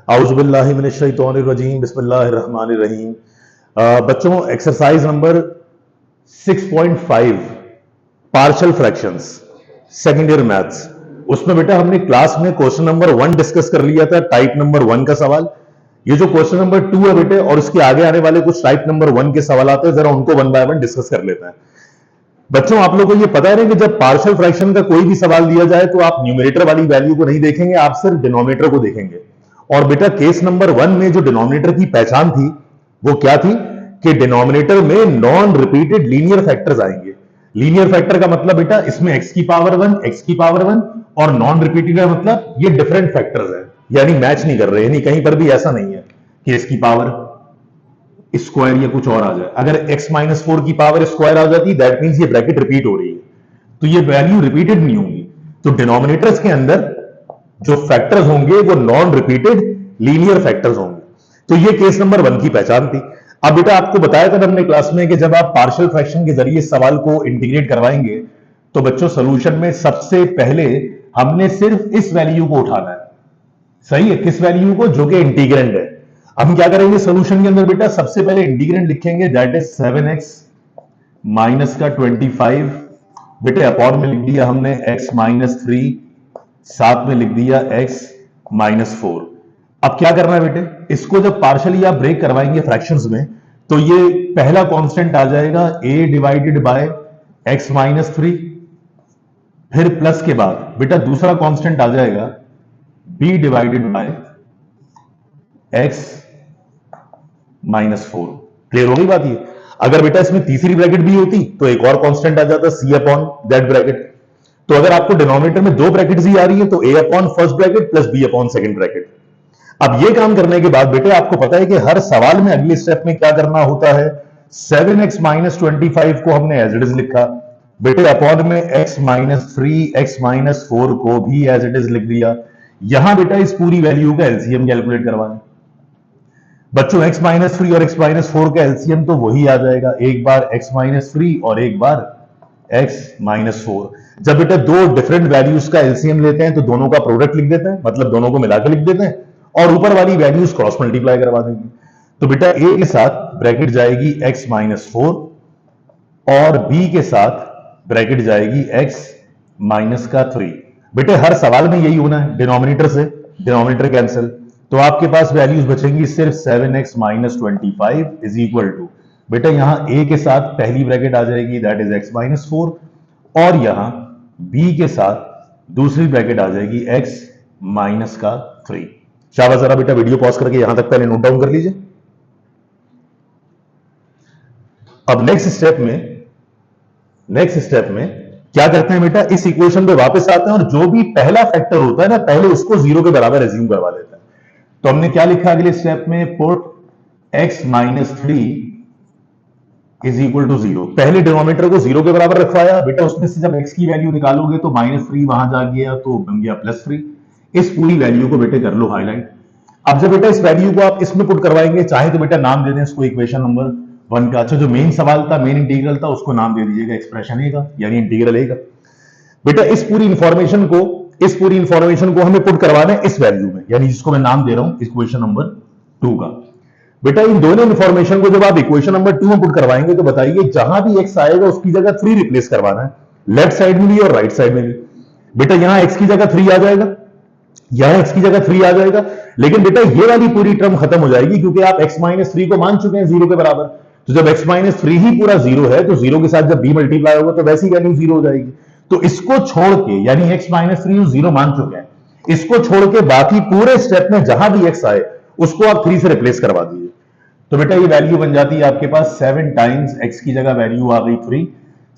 औज़ुबिल्लाहि मिनश्शैतानिर्रजीम बिस्मिल्लाहिर्रहमानिर्रहीम। बच्चों, exercise number 6.5 partial fractions second year maths, उसमें बेटा हमने क्लास में क्वेश्चन नंबर 1 डिस्कस कर लिया था, टाइप नंबर 1 का सवाल। ये जो क्वेश्चन नंबर 2 है बेटे और उसके आगे आने वाले कुछ टाइप नंबर 1 के सवाल आते हैं, जरा उनको 1 बाय 1 डिस्कस कर लेते हैं। बच्चों, आप लोगों को ये पता है ना कि जब पार्शियल फ्रैक्शन का कोई भी सवाल दिया जाए तो आप न्यूमरेटर वाली वैल्यू को नहीं देखेंगे, आप सिर्फ डिनोमिनेटर को देखेंगे। और बेटा केस नंबर 1 में जो डिनोमिनेटर की पहचान थी वो क्या थी कि डिनोमिनेटर में नॉन रिपीटेड लीनियर फैक्टर्स आएंगे। लीनियर फैक्टर का मतलब बेटा इसमें x की पावर 1 और नॉन रिपीटेड का मतलब ये डिफरेंट फैक्टर्स हैं, यानी मैच नहीं कर रहे, यानी कहीं पर भी ऐसा नहीं है कि x की पावर स्क्वायर या कुछ और आ जाए। अगर x-4 की पावर स्क्वायर आ जाती दैट मींस ये ब्रैकेट रिपीट हो रही है, तो ये वैल्यू रिपीटेड नहीं होंगी। तो डिनोमिनेटर्स के अंदर जो फैक्टर्स होंगे वो नॉन रिपीटेड लीनियर फैक्टर्स होंगे। तो ये केस नंबर 1 की पहचान थी। अब बेटा आपको बताया था हमने क्लास में कि जब आप पार्शियल फ्रैक्शन के जरिए सवाल को इंटीग्रेट करवाएंगे तो बच्चों सॉल्यूशन में सबसे पहले हमने सिर्फ इस वैल्यू को उठाना है। सही है, किस वैल्यू को? जो कि इंटीग्रेंड है। हम क्या करेंगे सॉल्यूशन के अंदर बेटा, सबसे पहले इंटीग्रेंड लिखेंगे, दैट इज 7x माइनस का 25 बेटे अपॉन में लिख दिया हमने x-3, साथ में लिख दिया x-4। अब क्या करना है बेटे, इसको जब पार्शियली आप ब्रेक करवाएंगे फ्रैक्शंस में तो ये पहला कांस्टेंट आ जाएगा a डिवाइडेड बाय x-3, फिर प्लस के बाद बेटा दूसरा कांस्टेंट आ जाएगा b divided by x-4। Clear हो गई बात? ये अगर बेटा इसमें तीसरी ब्रैकेट भी होती तो एक और कांस्टेंट आ जाता c अपॉन दैट ब्रैकेट। तो अगर आपको डिनोमिनेटर में दो ब्रैकेट्स ही आ रही है तो a upon first bracket plus b upon second bracket. अब ये काम करने के बाद बेटे आपको पता है कि हर सवाल में अगले स्टेप में क्या करना होता है। 7x-25 को हमने एज इट इज लिखा बेटे, अपॉन में x-3 x-4 को भी एज इट इज लिख दिया। यहां बेटा इस पूरी वैल्यू का एलसीएम कैलकुलेट करवाना बच्चों। x-3 और x-4 का एलसीएम तो वही आ जाएगा, एक बार x-3 और एक बार x-4। जब बेटा दो डिफरेंट वैल्यूज का एलसीएम लेते हैं तो दोनों का प्रोडक्ट लिख देते हैं, मतलब दोनों को मिलाकर लिख देते हैं और ऊपर वाली वैल्यूज क्रॉस मल्टीप्लाई करवा देंगे। तो बेटा a के साथ ब्रैकेट जाएगी x-4 और b के साथ ब्रैकेट जाएगी x-3। बेटे हर सवाल में यही होना है, डिनोमिनेटर से डिनोमिनेटर कैंसिल, तो आपके पास वैल्यूज बचेंगी सिर्फ 7x-25 इज इक्वल टू बेटा यहां a के साथ पहली ब्रैकेट आ जाएगी दैट इज x-4 और यहां b के साथ दूसरी ब्रैकेट आ जाएगी x-3। शाबाश, जरा बेटा वीडियो पॉज करके यहां तक पहले नोट डाउन कर लीजिए। अब नेक्स्ट स्टेप में क्या करते हैं बेटा, इस इक्वेशन पे वापस आते हैं और जो भी पहला फैक्टर होता है ना पहले उसको 0 के बराबर एज्यूम करवा लेते हैं। तो हमने क्या लिखा अगले स्टेप में, put x-3 is equal to 0। पहले डिनोमिनेटर को 0 के बराबर रखवाया बेटा, उसमें से जब x की वैल्यू निकालोगे तो -3 वहां जा गया तो बन गया +3। इस पूरी वैल्यू को बेटे कर लो हाईलाइट। अब जब बेटा इस वैल्यू को आप इसमें पुट करवाएंगे, चाहे तो बेटा नाम दे दें इसको इक्वेशन नंबर 1 का। अच्छा, जो मेन सवाल था, मेन इंटीग्रल था, उसको नाम दे दीजिएगा एक्सप्रेशन ए का, यानी इंटीग्रल ए का। बेटा इस पूरी इंफॉर्मेशन को हमें पुट करवाना है इस वैल्यू में, यानी जिसको मैं नाम दे रहा हूं इक्वेशन नंबर 2 का। बेटा इन दोनों इंफॉर्मेशन को जब आप इक्वेशन नंबर 2 में पुट करवाएंगे तो बताइए जहां भी x आएगा उसकी जगह 3 रिप्लेस करवाना है, लेफ्ट साइड में भी और राइट साइड में भी। बेटा यहां x की जगह 3 आ जाएगा, यहां x की जगह 3 आ जाएगा, लेकिन बेटा ये वाली पूरी टर्म खत्म हो जाएगी क्योंकि आप x-3 को मान चुके हैं 0 के बराबर। तो जब x-3 ही पूरा 0 है तो 0 के साथ जब b मल्टीप्लाई होगा तो वैसी वैल्यू 0 हो जाएगी। तो इसको छोड़ के, यानी x-3 0 मान चुके हैं, इसको छोड़ के बाकी पूरे स्टेप में जहां भी x आए उसको आप 3 से रिप्लेस करवा दीजिए। तो बेटा ये वैल्यू बन जाती है आपके पास 7 टाइम्स x की जगह वैल्यू आ गई 3,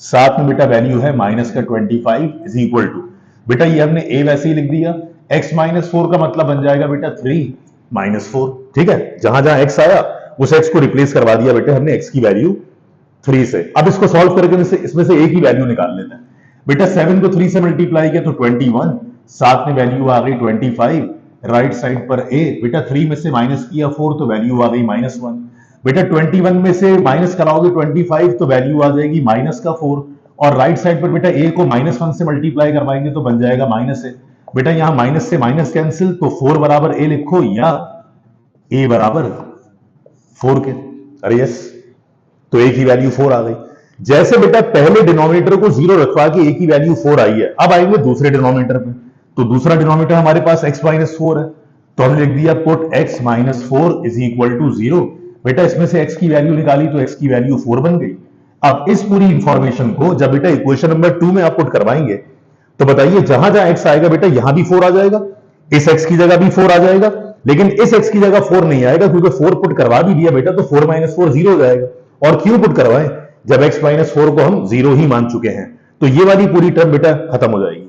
साथ में बेटा वैल्यू है -25 इज इक्वल टू बेटा ये हमने a वैसे ही लिख दिया, x-4 का मतलब बन जाएगा बेटा 3-4। ठीक है, जहां जहां x आया उस x को रिप्लेस करवा दिया बेटे हमने x की वैल्यू 3 से। अब इसको सॉल्व करके इसमें से एक ही वैल्यू निकाल लेते हैं। बेटा 7 को 3 से मल्टीप्लाई किया तो 21, साथ में वैल्यू आ गई 25, राइट साइड पर a बेटा 3 में से माइनस किया 4 तो वैल्यू आ गई -1। बेटा 21 में से माइनस कराओगे 25 तो वैल्यू आ जाएगी -4 और राइट साइड पर बेटा a को -1 से मल्टीप्लाई करवाएंगे तो बन जाएगा -a। बेटा यहां माइनस से माइनस कैंसिल, तो 4 बराबर a लिखो या ए बराबर 4 के। अरे यस, तो ए की वैल्यू 4 आ गई। जैसे बेटा पहले डिनोमिनेटर को 0 रखवा के ए की वैल्यू 4 आई है, अब आएंगे दूसरे डिनोमिनेटर पे। तो दूसरा डिनोमिनेटर हमारे पास x माइनस 4 है, तो हमने लिख दिया put x minus 4 is equal to 0। बेटा इसमें से x की वैल्यू निकाली तो x की वैल्यू 4 बन गई। अब इस पूरी इंफॉर्मेशन को जब बेटा इक्वेशन नंबर 2 में आप पुट करवाएंगे तो बताइए जहां जहां x आएगा बेटा यहां भी 4 आ जाएगा, इस x की जगह भी 4 आ जाएगा, लेकिन इस x की जगह 4 नहीं आएगा क्योंकि 4 पुट करवा भी दिया बेटा, तो 4 माइनस 4 0 हो जाएगा। और क्यों पुट करवाएं जब x माइनस 4 को हम 0 ही मान चुके हैं, तो ये वाली पूरी टर्म बेटा खत्म हो जाएगी।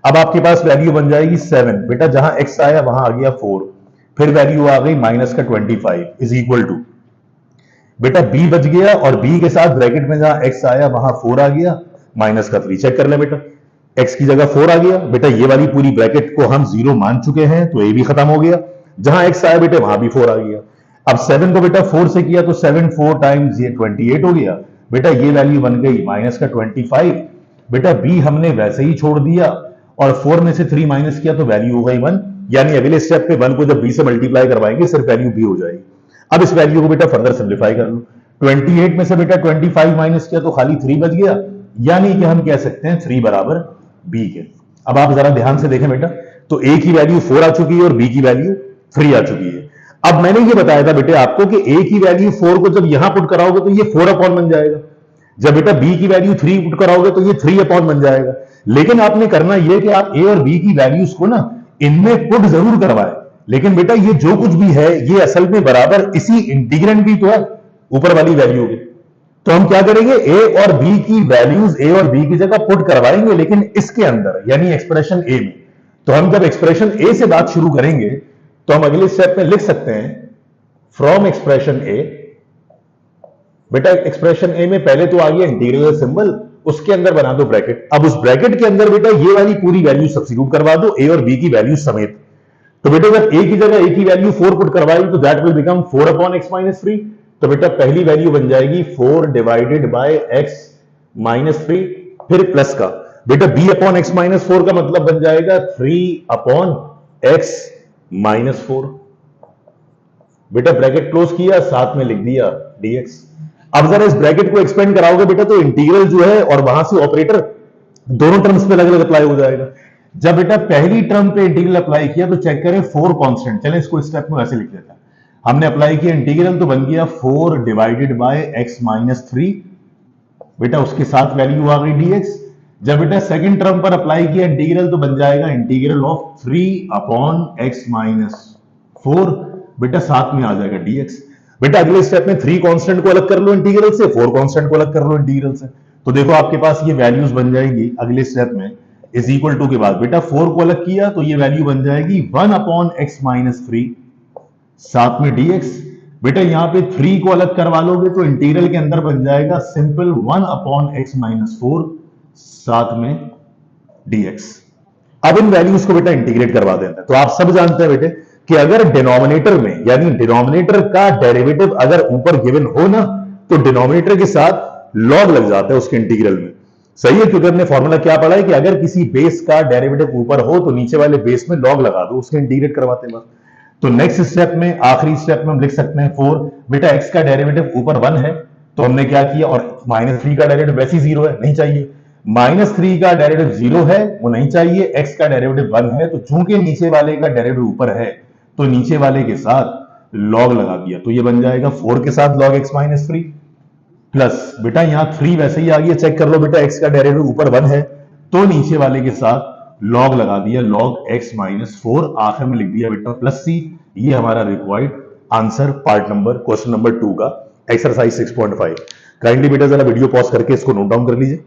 अब आपके पास वैल्यू बन जाएगी 7, बेटा जहां x आया वहां आ गया 4, फिर वैल्यू आ गई माइनस का 25 इज इक्वल टू बेटा b बच गया, और b के साथ ब्रैकेट में जहां x आया वहां 4 आ गया माइनस का 3। चेक कर ले बेटा, x की जगह 4 आ गया बेटा, ये वाली पूरी ब्रैकेट को हम 0 मान चुके हैं तो a भी खत्म हो गया, जहां x आया बेटे वहां भी 4 आ गया। अब 7 को बेटा 4 से किया तो 7 4 टाइम्स ये 28 हो गया बेटा, ये वैल्यू बन गई माइनस का 25। बेटा b हमने वैसे ही छोड़ दिया और 4 में से 3 माइनस किया तो वैल्यू हो गई 1, यानी अगले स्टेप पे 1 को जब b से मल्टीप्लाई करवाएंगे सिर्फ वैल्यू b हो जाएगी। अब इस वैल्यू को बेटा फर्दर सिंप्लीफाई कर लो, 28 में से बेटा 25 माइनस किया तो खाली 3 बच गया, यानी कि हम कह सकते हैं 3 बराबर b के। अब आप जरा ध्यान से देखें बेटा, तो a की वैल्यू 4 आ चुकी है और b की वैल्यू 3 आ चुकी है। अब मैंने ये बताया था बेटे आपको कि a की वैल्यू 4 को जब यहां पुट कराओगे तो ये 4 अपॉन बन जाएगा, जब बेटा b की वैल्यू 3 पुट कराओगे तो ये 3 अपॉन बन जाएगा। लेकिन आपने करना यह कि आप a और b की वैल्यूज को ना इनमें पुट जरूर करवाएं, लेकिन बेटा ये जो कुछ भी है ये असल में बराबर इसी इंटीग्रेंड की तो है ऊपर वाली वैल्यू की। तो हम क्या करेंगे, a और b की वैल्यूज a और b की जगह पुट करवाएंगे, लेकिन इसके अंदर यानी एक्सप्रेशन a में। तो हम जब एक्सप्रेशन a से बात शुरू करेंगे तो हम अगले स्टेप में लिख सकते हैं फ्रॉम एक्सप्रेशन a। बेटा एक्सप्रेशन a में पहले तो आ गया इंटीग्रल सिंबल, उसके अंदर बना दो ब्रैकेट। अब उस ब्रैकेट के अंदर बेटा ये वाली पूरी वैल्यू सब्स्टिट्यूट करवा दो a और b की वैल्यू समेत। तो बेटा जब a की जगह a की वैल्यू 4 पुट करवाई तो that will become 4 upon x minus 3। तो बेटा पहली वैल्यू बन जाएगी 4 डिवाइडेड बाय x माइनस 3, फिर प्लस का बेटा b अपॉन x माइनस 4 का मतलब बन जाएगा 3 अपॉन x माइनस 4। बेटा ब्रैकेट क्लोज किया, साथ में लिख दिया dx। अब जरा इस ब्रैकेट को एक्सपेंड कराओगे बेटा तो इंटीग्रल जो है और वहां से ऑपरेटर दोनों टर्म्स पे अलग अलग अप्लाई हो जाएगा। जब बेटा पहली टर्म पे इंटीग्रल अप्लाई किया तो चेक करें 4 कांस्टेंट, चलें इसको स्टेप में वैसे लिख देते हैं। हमने अप्लाई किया इंटीग्रल तो बन गया 4 डिवाइडेड बाय x माइनस 3, बेटा उसके साथ वैल्यू आ गई dx। जब बेटा सेकंड टर्म पर अप्लाई किया इंटीग्रल तो बन जाएगा integral of 3 upon x minus 4, बेटा साथ में आ जाएगा dx। बेटा अगले स्टेप में 3 कांस्टेंट को अलग कर लो इंटीग्रल से, 4 कांस्टेंट को अलग कर लो इंटीग्रल से, तो देखो आपके पास ये वैल्यूज बन जाएंगी अगले स्टेप में इज इक्वल टू के बाद। बेटा 4 को अलग किया तो ये वैल्यू बन जाएगी 1 अपॉन x माइनस 3 साथ में dx। बेटा यहां पे 3 को अलग करवा लोगे तो इंटीग्रल के अंदर बन जाएगा सिंपल 1 अपॉन x माइनस 4 साथ में dx। अब इन वैल्यूज को बेटा इंटीग्रेट करवा देते हैं। तो आप सब जानते हैं बेटे कि अगर डिनोमिनेटर में यानी डिनोमिनेटर का डेरिवेटिव अगर ऊपर गिवन हो ना तो डिनोमिनेटर के साथ लॉग लग जाता है उसके इंटीग्रल में। सही है, क्योंकि हमने फॉर्मूला क्या पढ़ा है कि अगर किसी बेस का डेरिवेटिव ऊपर हो तो नीचे वाले बेस में लॉग लगा दो, उसके इंटीग्रेट करवाते हैं। तो नेक्स्ट स्टेप में आखिरी स्टेप में हम लिख सकते हैं 4, बेटा x का डेरिवेटिव ऊपर 1 है तो हमने क्या किया, और माइनस 3 का डेरिवेटिव वैसे ही 0 है, नहीं चाहिए। माइनस 3 का डेरिवेटिव 0 है, वो नहीं चाहिए। x का डेरिवेटिव 1 है तो चूंकि नीचे वाले का डेरिवेटिव ऊपर है तो नीचे वाले के साथ लॉग लगा दिया, तो ये बन जाएगा 4 के साथ log x माइनस 3 प्लस बेटा यहां 3 वैसे ही आ गया, चेक कर लो बेटा x का डेरिवेटिव ऊपर 1 है तो नीचे वाले के साथ लॉग लगा दिया log x माइनस 4, आखिर में लिख दिया बेटा प्लस c। ये हमारा required answer part number question number 2 का एक्सरसाइज 6.5। काइंडली बेटा जरा वीडियो पॉज करके इसको नोट डाउन कर लीजिए।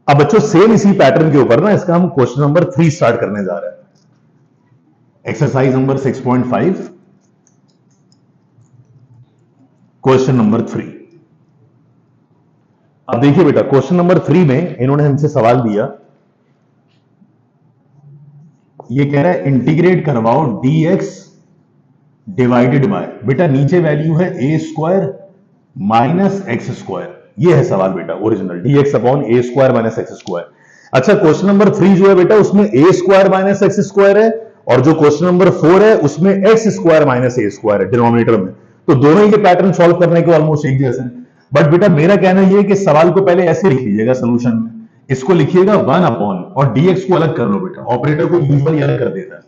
अब बच्चों सेम इसी पैटर्न के ऊपर ना इसका हम क्वेश्चन नंबर 3 स्टार्ट करने जा रहे हैं। Exercise number 6.5 question number 3। अब देखिए बेटा क्वेश्चन नंबर 3 में इन्होंने हमसे सवाल दिया, ये कह रहा है इंटीग्रेट करवाओ dx डिवाइडेड बाय, बेटा नीचे वैल्यू है a square minus x square, ये है सवाल बेटा original, dx upon a square minus x square. अच्छा क्वेश्चन नंबर 3 जो है बेटा उसमें a square minus x square है और जो क्वेश्चन नंबर 4 है उसमें एक्स स्क्वायर माइनस ए स्क्वायर है डिनोमिनेटर में, तो दोनों ही के पैटर्न सॉल्व करने के ऑलमोस्ट एक जैसे हैं। बट बेटा मेरा कहना यह है कि सवाल को पहले ऐसे लिख लीजिएगा सोल्यूशन में, इसको लिखिएगा 1 अपॉन और dx को अलग कर लो बेटा, ऑपरेटर को यूजुअली अलग कर देता है।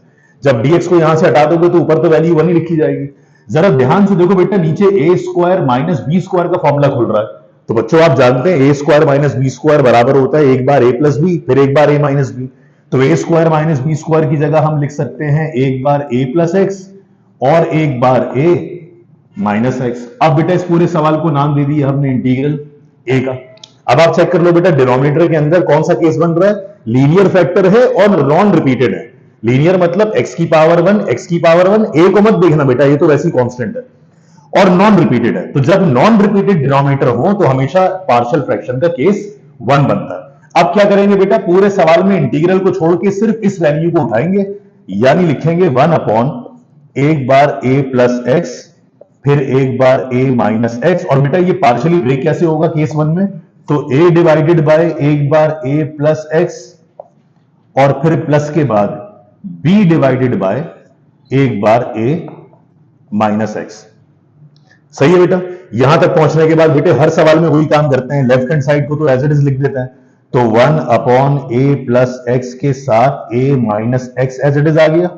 जब dx को यहां से हटा दोगे तो ऊपर तो वैल्यू 1 ही लिखी जाएगी। जरा ध्यान से देखो बेटा, नीचे ए स्क्वायर माइनस बी स्क्वायर का फॉर्मूला खुल रहा है, तो बच्चों आप जानते हैं ए स्क्वायर माइनस बी स्क्वायर बराबर होता है एक बार ए प्लस बी फिर एक बार ए माइनस बी। तो ए स्क्वायर माइनस बी स्क्वायर की जगह हम लिख सकते हैं एक बार ए प्लस एक्स और एक बार ए माइनस एक्स। अब बेटा इस पूरे सवाल को नाम दे दिया हमने इंटीग्रल ए का। अब आप चेक कर लो बेटा, डिनोमिनेटर के अंदर कौन सा केस बन रहा है, लीनियर फैक्टर है और नॉन रिपीटेड है। लीनियर मतलब x की पावर 1, x की पावर 1, a को मत देखना बेटा, ये तो वैसी कांस्टेंट है, और नॉन रिपीटेड है। तो जब नॉन रिपीटेड डिनोमिनेटर हो तो हमेशा पार्शियल फ्रैक्शन का केस 1 बनता है। अब क्या करेंगे बेटा, पूरे सवाल में इंटीग्रल को छोड़ के सिर्फ इस वैल्यू को उठाएंगे, यानी लिखेंगे 1 अपॉन एक बार a प्लस एक्स फिर एक बार a माइनस एक्स। और बेटा ये पार्शियली ब्रेक कैसे होगा केस 1 में, तो a डिवाइडेड बाय एक बार a प्लस एक्स और फिर प्लस के बाद b डिवाइडेड बाय एक बार a माइनस एक्स। सही है बेटा। यहां तक पहुंचने के बाद बेटे हर सवाल में वही काम करते हैं, लेफ्ट हैंड साइड को तो एज इट इज लिख देते हैं, तो 1 अपॉन a प्लस एक्स के साथ a minus x as it is आ गया।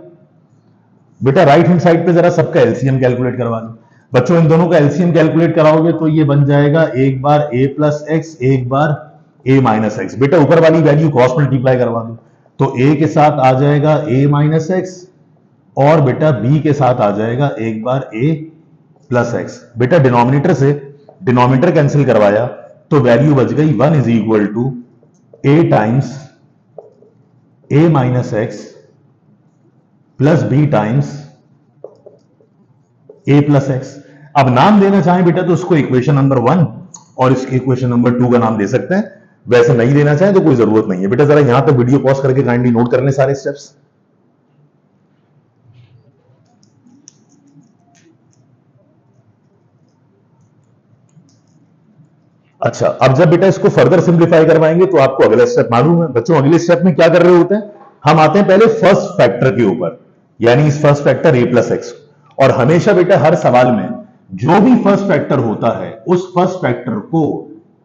बेटा राइट हैंड साइड पे जरा सबका एलसीएम कैलकुलेट करवा दो बच्चों, इन दोनों का एलसीएम कैलकुलेट कराओगे तो ये बन जाएगा एक बार a प्लस एक्स एक बार a माइनस एक्स। बेटा ऊपर वाली वैल्यू क्रॉस मल्टीप्लाई करवा दो, तो a के साथ आ जाएगा a माइनस एक्स और बेटा b के साथ आ जाएगा एक बार a प्लस एक्स। बेटा डिनोमिनेटर से डिनोमिनेटर कैंसिल करवाया तो वैल्यू बच गई 1 is equal to a times a minus x plus b times a plus x. अब नाम देना चाहें बेटा तो उसको इक्वेशन नंबर 1 और इसके इक्वेशन नंबर 2 का नाम दे सकते हैं, वैसे नहीं देना चाहें तो कोई जरूरत नहीं है। बेटा जरा यहां तक वीडियो पॉज करके काइंडली नोट कर लें सारे स्टेप्स। अच्छा, अब जब बेटा इसको फर्दर सिंप्लीफाई करवाएंगे तो आपको अगला स्टेप मालूम है बच्चों। अगले स्टेप में क्या कर रहे होते हैं, हम आते हैं पहले फर्स्ट फैक्टर के ऊपर, यानी इस first factor a plus x. और हमेशा बेटा हर सवाल में जो भी फर्स्ट फैक्टर होता है उस फर्स्ट फैक्टर को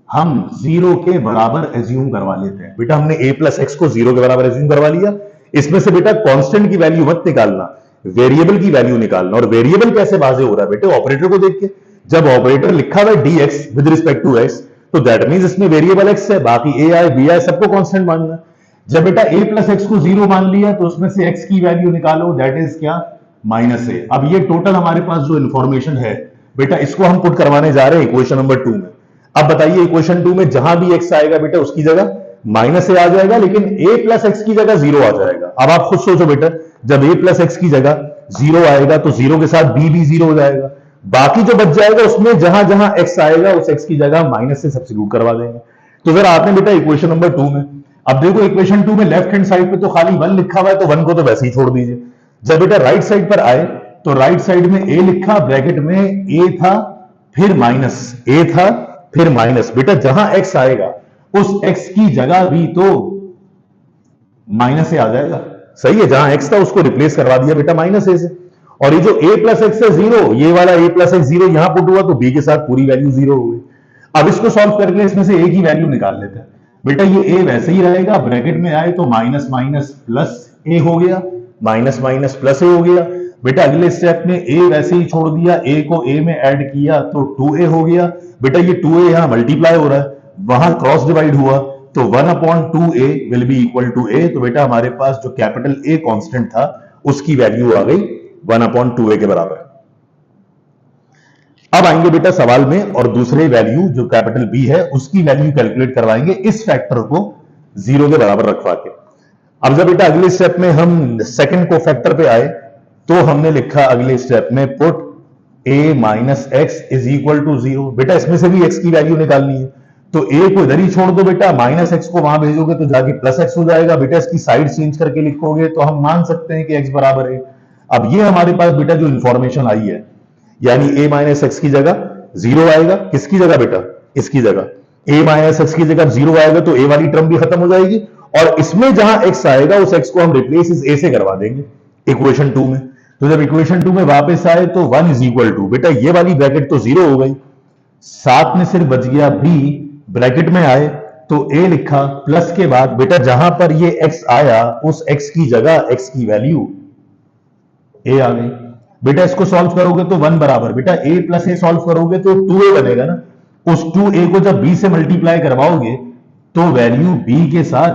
हम 0 के बराबर एज्यूम करवा लेते हैं। बेटा हमने a प्लस एक्स को 0 के बराबर एज्यूम करवा लिया। इसमें से बेटा कांस्टेंट की वैल्यू मत निकालना, वेरिएबल की वैल्यू निकालना। और वेरिएबल कैसे वाजे हो रहा है बेटे, ऑपरेटर को देख के। जब ऑपरेटर लिखा हुआ है dx with respect to x, तो दैट मींस इसमें वेरिएबल x है, बाकी a आए b आए सबको कांस्टेंट मानना। जब बेटा a प्लस एक्स को 0 मान लिया तो उसमें से x की वैल्यू निकालो, दैट इज क्या, माइनस a। अब ये टोटल हमारे पास जो इंफॉर्मेशन है बेटा इसको हम पुट करवाने जा रहे हैं इक्वेशन नंबर 2 में। अब बताइए इक्वेशन 2 में जहां भी x आएगा बेटा उसकी जगह माइनस a आ जाएगा, लेकिन a प्लस एक्स की जगह 0 आ जाएगा। अब आप खुद सोचो बेटा, जब a प्लस एक्स की जगह 0 आएगा तो 0 के साथ b भी 0 हो जाएगा, बाकी जो बच जाएगा उसमें जहां जहां x आएगा उस x की जगह माइनस से सब्स्टिट्यूट करवा देंगे। तो जरा आपने बेटा इक्वेशन नंबर 2 में, अब देखो इक्वेशन 2 में लेफ्ट हैंड साइड पे तो खाली 1 लिखा हुआ है, तो 1 को तो वैसे ही छोड़ दीजिए। जब बेटा राइट साइड पर आए तो राइट साइड में a लिखा, ब्रैकेट में a था फिर माइनस, a था फिर माइनस। बेटा जहां x आएगा उस x की जगह भी तो माइनस से आ जाएगा। सही है, जहां x था उसको रिप्लेस करवा दिया बेटा माइनस a से। और ये जो a प्लस एक्स है 0, ये वाला a प्लस एक्स 0 यहां पुट हुआ तो b के साथ पूरी वैल्यू 0 हो गई। अब इसको सॉल्व करके इसमें से a की वैल्यू निकाल लेते हैं। बेटा ये a वैसे ही रहेगा, ब्रैकेट में आए तो माइनस माइनस प्लस a हो गया, माइनस माइनस प्लस a हो गया। बेटा अगले स्टेप में a वैसे ही छोड़ दिया, a को a में ऐड किया तो 2a हो गया। बेटा ये 2a यहां मल्टीप्लाई हो रहा है, वहां क्रॉस डिवाइड हुआ तो 1 upon 2a will be equal to a। तो बेटा हमारे पास जो कैपिटल A कांस्टेंट था उसकी वैल्यू आ गई 1 अपॉन 2a के बराबर। अब आएंगे बेटा सवाल में और दूसरे वैल्यू जो कैपिटल B है उसकी वैल्यू कैलकुलेट करवाएंगे इस फैक्टर को 0 के बराबर रखवा के। अब जब बेटा अगले स्टेप में हम सेकंड को फैक्टर पे आए तो हमने लिखा अगले स्टेप में put a minus x is equal to 0। बेटा इसमें से भी x की वैल्यू निकालनी है, तो a को इधर ही छोड़ दो बेटा, माइनस एक्स को वहां भेजोगे तो जाके प्लस एक्स हो जाएगा। बेटा इसकी साइड चेंज करके लिखोगे तो हम मान सकते हैं कि x बराबर है। अब ये हमारे पास बेटा जो इंफॉर्मेशन आई है, यानी a माइनस एक्स की जगह 0 आएगा, किसकी जगह बेटा, इसकी जगह a माइनस एक्स की जगह 0 आएगा तो a वाली टर्म भी खत्म हो जाएगी, और इसमें जहां x आएगा उस x को हम रिप्लेस इस a से करवा देंगे। इक्वेशन 2 में। तो जब इक्वेशन 2 में वापस आए तो 1 इज इक्वल टू, बेटा ये वाली ब्रैकेट तो जीरो हो गई, साथ में सिर्फ बच गया बी, ब्रैकेट में आए तो ए लिखा, प्लस के बाद बेटा जहां पर ये एक्स आया उस एक्स की जगह एक्स की वैल्यू ए आ गई। बेटा इसको सॉल्व करोगे तो 1 बराबर, बेटा ए प्लस ए सॉल्व करोगे तो 2a बनेगा ना। उस 2a को जब b से मल्टीप्लाई करवाओगे तो वैल्यू b के साथ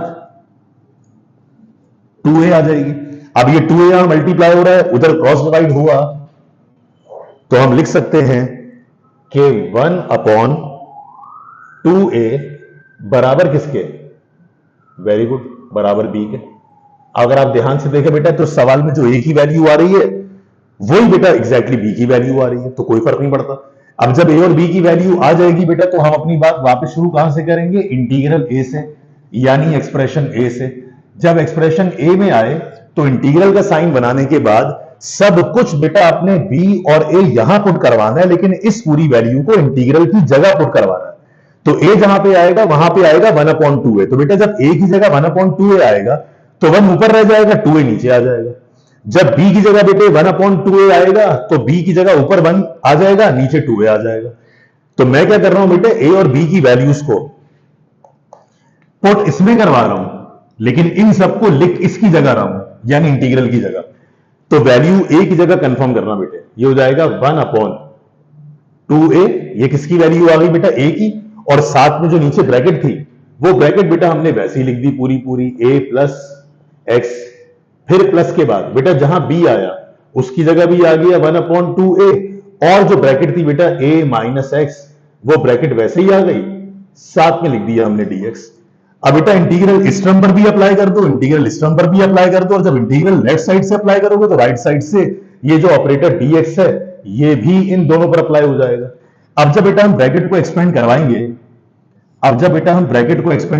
2a आ जाएगी। अब ये 2a यहां मल्टीप्लाई हो रहा है, उधर क्रॉस डिवाइड हुआ तो हम लिख सकते हैं कि 1 अपॉन 2a बराबर किसके, वेरी गुड, बराबर b के। अगर आप ध्यान से देखें बेटा तो सवाल में जो a की वैल्यू आ रही है वही बेटा एग्जैक्टली b की वैल्यू आ रही है, तो कोई फर्क नहीं पड़ता। अब जब a और b की वैल्यू आ जाएगी बेटा तो हम अपनी बात वापस शुरू कहां से करेंगे, इंटीग्रल a से, यानी एक्सप्रेशन a से। जब एक्सप्रेशन a में आए तो इंटीग्रल का साइन बनाने के बाद सब कुछ बेटा अपने b और a यहां पुट करवाना है, लेकिन इस पूरी वैल्यू को इंटीग्रल की जगह पुट करवाना है। तो a जहां पे आएगा वहां पे आएगा 1/2a। तो बेटा जब a की जगह 1/2a आएगा तो 1 ऊपर रह जाएगा, 2a नीचे आ जाएगा। जब b की जगह बेटे 1/2a आएगा तो b की जगह ऊपर 1 आ जाएगा, नीचे 2a आ जाएगा। तो मैं क्या कर रहा हूं बेटे, a और b की वैल्यूज को पुट इसमें करवा रहा हूं, लेकिन इन सबको लिख इसकी जगह रहा हूं, यानी इंटीग्रल की जगह। तो वैल्यू a की जगह कंफर्म करना बेटे, ये हो जाएगा 1/2a। ये किसकी वैल्यू आ गई बेटा, a की, और साथ में जो नीचे ब्रैकेट थी वो ब्रैकेट बेटा हमने वैसे ही लिख दी पूरी पूरी, a प्लस एक्स, फिर प्लस के बाद बेटा जहां b आया उसकी जगह भी आ गया 1/2a, और जो ब्रैकेट थी बेटा a माइनस एक्स वो ब्रैकेट वैसे ही आ गई, साथ में लिख दिया हमने dx। अब बेटा इंटीग्रल इस टर्म पर भी अप्लाई कर दो, इंटीग्रल इस टर्म पर भी अप्लाई कर दो, और जब इंटीग्रल लेफ्ट साइड से अप्लाई करोगे तो राइट साइड से ये जो ऑपरेटर dx है ये भी इन दोनों पर अप्लाई हो जाएगा। अब जब बेटा हम ब्रैकेट को एक्सपेंड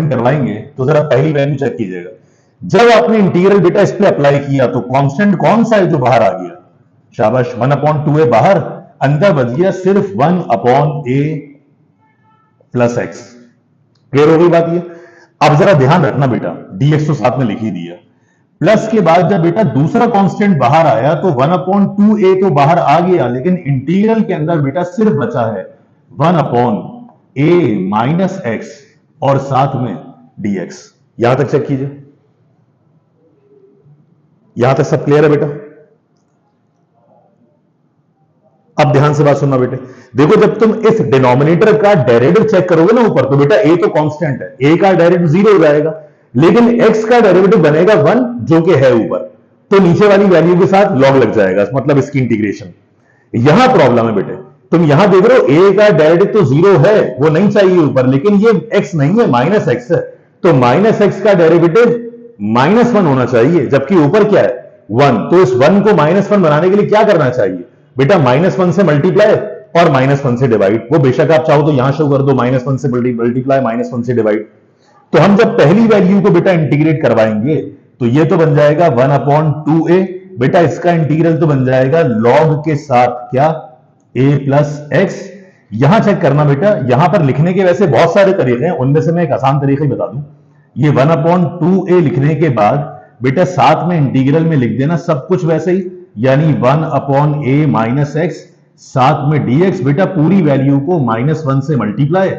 करवाएंगे, तो जरा पहली वैल्यू चेक कीजिएगा। जब आपने इंटीग्रल बेटा इस पे अप्लाई किया तो कांस्टेंट कौन सा है जो बाहर आ गया, शाबाश, 1/2a बाहर, अंदर बच गया सिर्फ 1/a प्लस एक्स। क्लियर हो गई बात ये। अब जरा ध्यान रखना बेटा, dx तो साथ में लिख ही दिया, प्लस के बाद जब बेटा दूसरा कांस्टेंट बाहर आया तो 1/2a तो बाहर आ गया, लेकिन इंटीग्रल के अंदर बेटा सिर्फ बचा है 1/a माइनस एक्स और साथ में dx। यहां तक चेक कीजिए, यहां तक सब क्लियर है बेटा। अब ध्यान से बात सुनना बेटे, देखो जब तुम इस डिनोमिनेटर का डेरिवेटिव चेक करोगे ना ऊपर, तो बेटा a तो कांस्टेंट है, a का डेरिवेटिव 0 हो जाएगा, लेकिन x का डेरिवेटिव बनेगा 1 जो कि है ऊपर, तो नीचे वाली वैल्यू के साथ लॉग लग जाएगा, मतलब इसकी इंटीग्रेशन। यहां प्रॉब्लम है बेटे, तुम यहां देख रहे हो a का डेरिवेटिव तो 0 है, वो नहीं चाहिए ऊपर, लेकिन ये x नहीं है, माइनस x है, तो माइनस x का डेरिवेटिव -1 होना चाहिए, जबकि ऊपर क्या है 1। तो इस 1 को -1 बनाने के लिए क्या करना चाहिए बेटा, -1 से मल्टीप्लाई और -1 से डिवाइड। वो बेशक आप चाहो तो यहां शो कर दो, -1 से मल्टीप्लाई, -1 से डिवाइड। तो हम जब पहली वैल्यू को बेटा इंटीग्रेट करवाएंगे तो ये तो बन जाएगा 1/2a, बेटा इसका इंटीग्रल तो बन जाएगा लॉग के साथ क्या, a प्लस एक्स। यहां चेक करना बेटा, यहां पर लिखने के वैसे बहुत सारे तरीके हैं, उनमें से मैं एक आसान तरीका ही बता दूं। ये 1/2a लिखने के बाद बेटा साथ में इंटीग्रल में लिख देना सब कुछ वैसे ही, यानी 1/a माइनस एक्स, साथ में dx, बेटा पूरी वैल्यू को -1 से मल्टीप्लाई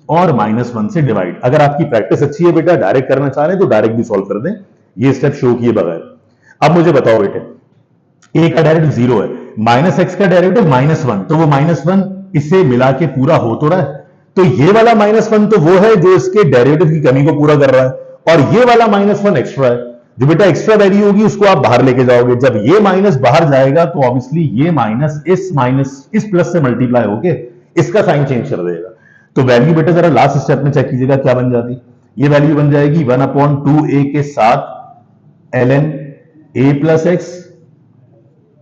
और -1 से डिवाइड। अगर आपकी प्रैक्टिस अच्छी है बेटा, डायरेक्ट करना चाह रहे हैं तो डायरेक्ट भी सॉल्व कर दें, ये स्टेप शो किए बगैर। अब मुझे बताओ बेटे, a का डेरिवेटिव 0 है, माइनस एक्स का डेरिवेटिव -1, तो वो -1 इसे मिला के पूरा हो तो रहा है, तो ये वाला -1 तो वो है जो इसके डेरिवेटिव की कमी को पूरा कर रहा है, और ये वाला -1 एक्स्ट्रा है, जो बेटा एक्स्ट्रा वैल्यू होगी उसको आप बाहर लेके जाओगे। जब ये माइनस बाहर जाएगा तो ऑब्वियसली ये माइनस इस प्लस से मल्टीप्लाई होके इसका साइन चेंज कर देगा। तो वैल्यू बेटा जरा लास्ट स्टेप में चेक कीजिएगा क्या बन जाती, ये वैल्यू बन जाएगी 1/2a के साथ ln a प्लस एक्स,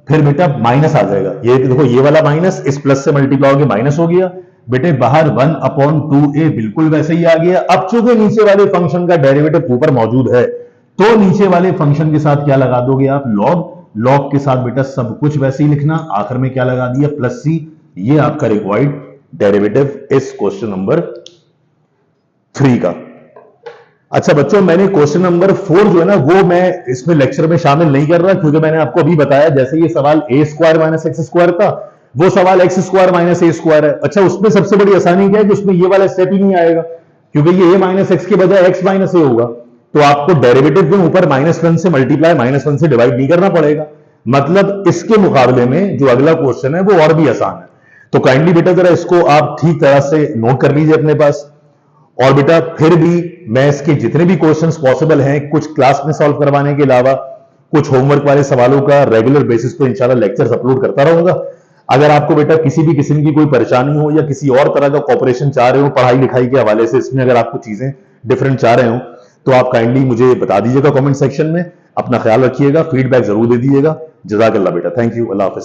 फिर बेटा माइनस आ जाएगा, ये देखो ये वाला माइनस इस प्लस से मल्टीप्लाई होकर माइनस हो गया, बेटे बाहर 1/2a बिल्कुल वैसे ही आ गया। अब चूंकि नीचे वाले फंक्शन का डेरिवेटिव ऊपर मौजूद है तो नीचे वाले फंक्शन के साथ क्या लगा दोगे आप, लॉग के साथ बेटा सब कुछ वैसे ही लिखना, आखिर में क्या लगा दिया, प्लस c। ये आपका रिक्वायर्ड डेरिवेटिव इस क्वेश्चन नंबर 3 का। अच्छा बच्चों, मैंने क्वेश्चन नंबर 4 जो है ना वो मैं इसमें लेक्चर में शामिल नहीं कर रहा, क्योंकि मैंने आपको अभी बताया जैसे ये सवाल ए स्क्वायर माइनस एक्स स्क्वायर था, वो सवाल एक्स स्क्वायर माइनस ए स्क्वायर है। अच्छा, उसमें सबसे बड़ी आसानी क्या है कि उसमें ये वाला स्टेप ही नहीं आएगा, क्योंकि ये ए माइनस एक्स के बजाय एक्स माइनस ए होगा, तो आपको डेरिवेटिव के ऊपर -1 से मल्टीप्लाई -1 से डिवाइड नहीं करना पड़ेगा। मतलब इसके मुकाबले में जो अगला क्वेश्चन है वो और भी आसान है। तो काइंडली बेटा जरा इसको आप ठीक तरह से नोट कर लीजिए अपने पास। और बेटा फिर भी मैं इसके जितने भी क्वेश्चंस पॉसिबल हैं कुछ क्लास में सॉल्व करवाने के अलावा कुछ होमवर्क वाले सवालों का रेगुलर बेसिस पे इंशाल्लाह लेक्चर्स अपलोड करता रहूंगा। अगर आपको बेटा किसी भी किस्म की कोई परेशानी हो या किसी और तरह का कॉपरेशन चाह रहे हो पढ़ाई लिखाई के हवाले से, इसमें अगर आपको चीजें डिफरेंट चाह रहे हो तो आप काइंडली मुझे बता दीजिएगा कमेंट सेक्शन में। अपना ख्याल रखिएगा, फीडबैक जरूर दे दीजिएगा। जजाकल्लाह बेटा, थैंक यू, अल्लाह हाफिज।